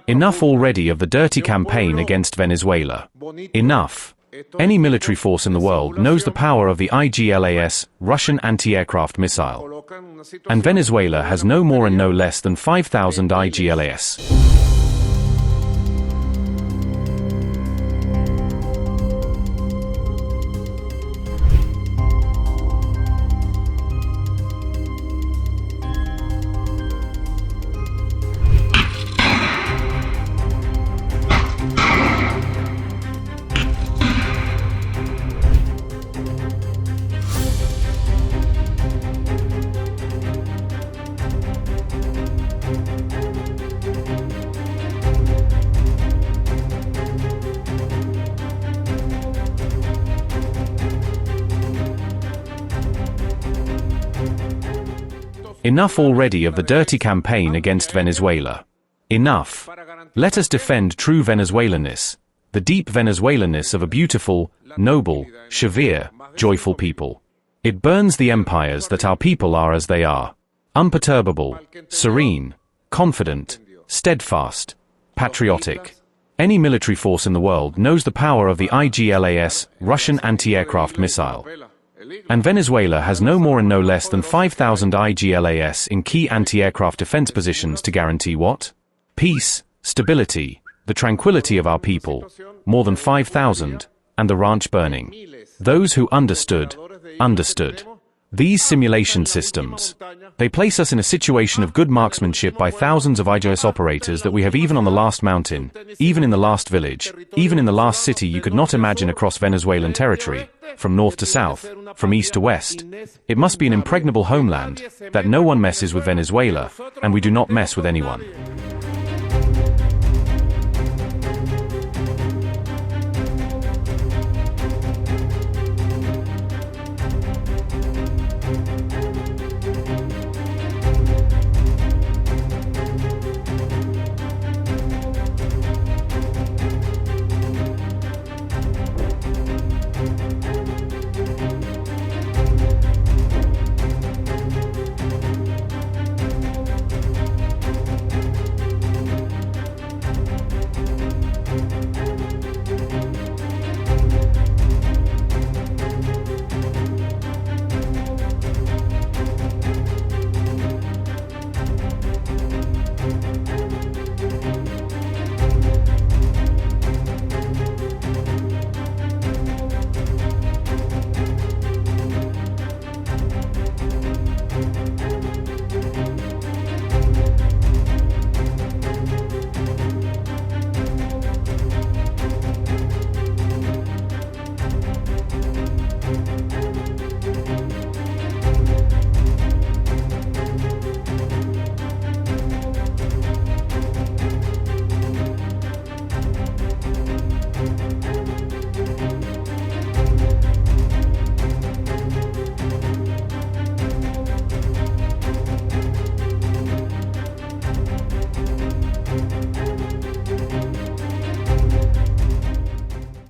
Enough already of the dirty campaign against Venezuela. Enough. Any military force in the world knows the power of the IglaS, Russian anti-aircraft missile. And Venezuela has no more and no less than 5,000 IglaS. Enough already of the dirty campaign against Venezuela. Enough. Let us defend true Venezuelanness, the deep Venezuelanness of a beautiful, noble, severe, joyful people. It burns the empires that our people are as they are. Unperturbable, serene, confident, steadfast, patriotic. Any military force in the world knows the power of the IglaS, Russian anti-aircraft missile. And Venezuela has no more and no less than 5,000 IglaS in key anti-aircraft defense positions to guarantee what? Peace, stability, the tranquility of our people, more than 5,000, and the ranch burning. Those who understood, understood. These simulation systems, they place us in a situation of good marksmanship by thousands of IglaS operators that we have even on the last mountain, even in the last village, even in the last city you could not imagine across Venezuelan territory, from north to south, from east to west. It must be an impregnable homeland, that no one messes with Venezuela, and we do not mess with anyone.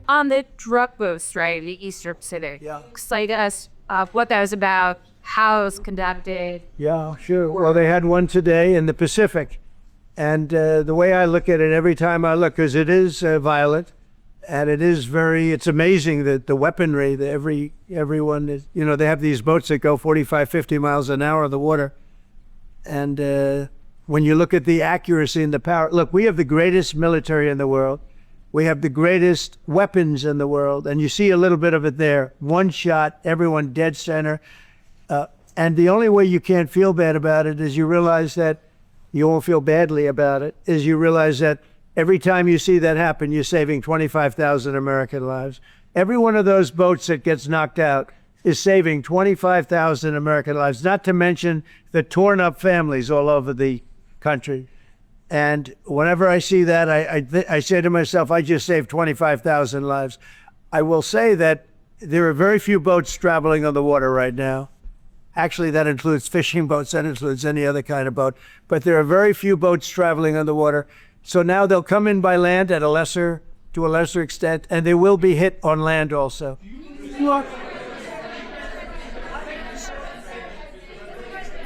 On the drug boost, right, the Eastern Pacific. Yeah. Explain to us what that was about, how it was conducted. Yeah, sure. Well, they had one today in the Pacific. And the way I look at it every time I look, because it is violent, and it's amazing that the weaponry, that everyone is, they have these boats that go 45, 50 miles an hour on the water. And when you look at the accuracy and the power, look, we have the greatest military in the world. We have the greatest weapons in the world, and you see a little bit of it there. One shot, everyone dead center. And the only way you can't feel bad about it is you realize that you won't feel badly about it, is you realize that every time you see that happen, you're saving 25,000 American lives. Every one of those boats that gets knocked out is saving 25,000 American lives, not to mention the torn up families all over the country. And whenever I see that, I say to myself, I just saved 25,000 lives. I will say that there are very few boats traveling on the water right now. Actually, that includes fishing boats, that includes any other kind of boat. But there are very few boats traveling on the water. So now they'll come in by land to a lesser extent, and they will be hit on land also.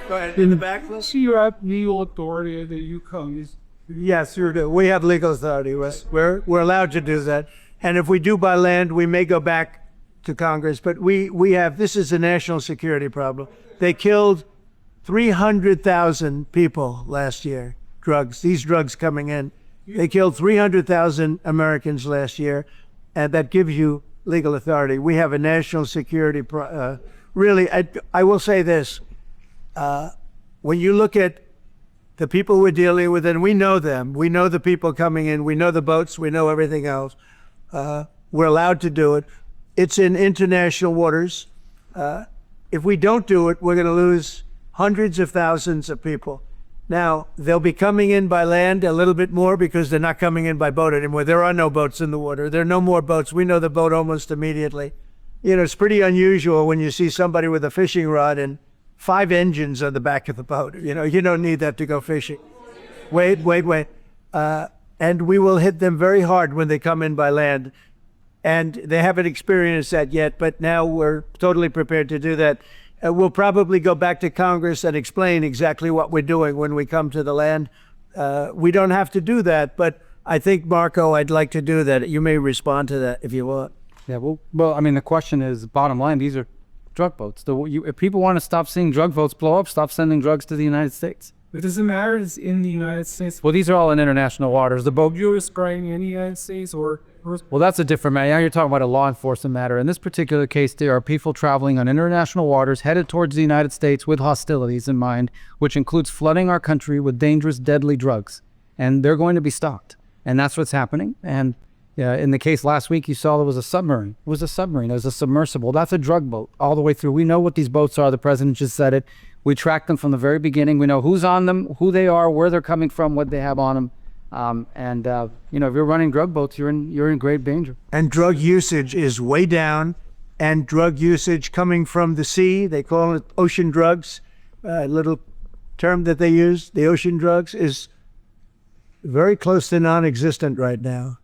Go ahead. In the back, See, you have legal authority that you come. Yes, we have legal authority. We're allowed to do that. And if we do by land, we may go back to Congress. But this is a national security problem. They killed 300,000 people last year, these drugs coming in. They killed 300,000 Americans last year, and that gives you legal authority. We have a national security, really, I will say this. When you look at the people we're dealing with, and we know them, we know the people coming in, we know the boats, we know everything else. We're allowed to do it. It's in international waters. If we don't do it, we're going to lose hundreds of thousands of people. Now, they'll be coming in by land a little bit more because they're not coming in by boat anymore. There are no boats in the water. There are no more boats. We know the boat almost immediately. You know, it's pretty unusual when you see somebody with a fishing rod and 5 engines on the back of the boat. You know, you don't need that to go fishing. Wait. And we will hit them very hard when they come in by land. And they haven't experienced that yet, but now we're totally prepared to do that. We'll probably go back to Congress and explain exactly what we're doing when we come to the land. We don't have to do that, but I think, Marco, I'd like to do that. You may respond to that if you want. Yeah, well, I mean, the question is, bottom line, these are drug boats. If people want to stop seeing drug boats blow up, stop sending drugs to the United States. It doesn't matter. It's in the United States. Well, these are all in international waters. The boat. You're spraying in the United States or well, that's a different matter. Now you're talking about a law enforcement matter. In this particular case, there are people traveling on international waters headed towards the United States with hostilities in mind, which includes flooding our country with dangerous, deadly drugs. And they're going to be stopped. And that's what's happening. And in the case last week, you saw there was a submarine. It was a submarine. It was a submersible. That's a drug boat all the way through. We know what these boats are. The president just said it. We track them from the very beginning. We know who's on them, who they are, where they're coming from, what they have on them. You know, if you're running drug boats, you're in great danger. And drug usage is way down, and drug usage coming from the sea, they call it ocean drugs, a little term that they use, the ocean drugs, is very close to non-existent right now.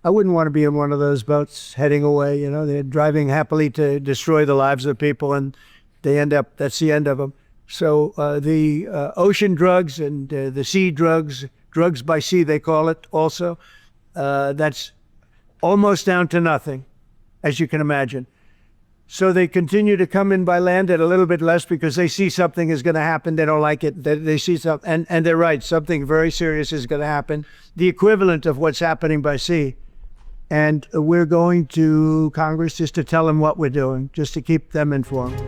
I wouldn't want to be in one of those boats heading away. You know, they're driving happily to destroy the lives of people, and that's the end of them. So the ocean drugs and the sea drugs by sea, they call it also, that's almost down to nothing, as you can imagine. So they continue to come in by land at a little bit less because they see something is going to happen. They don't like it. They see something, and they're right. Something very serious is going to happen, the equivalent of what's happening by sea. And we're going to Congress just to tell them what we're doing, just to keep them informed.